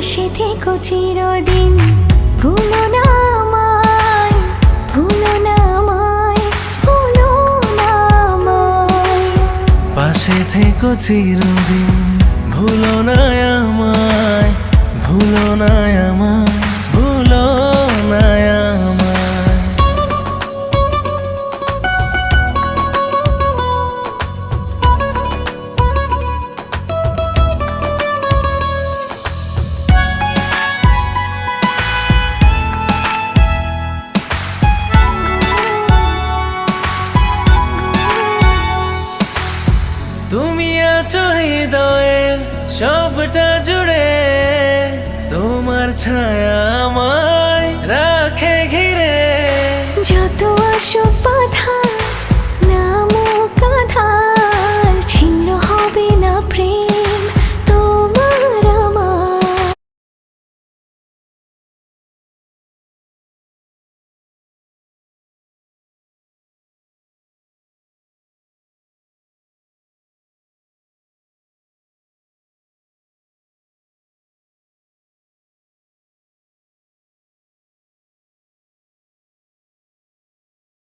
পাশে থেকো চিরদিন, ভুলো না আমায়, ভুলো না আমায়, ভুলো না আমায়। পাশে থেকো চিরদিন, ভুলো না আমায়, ভুলো না আমায়, ভুলো না আমায়। তুমি আছো হৃদয়ের সবটা জুড়ে, তোমার ছায়া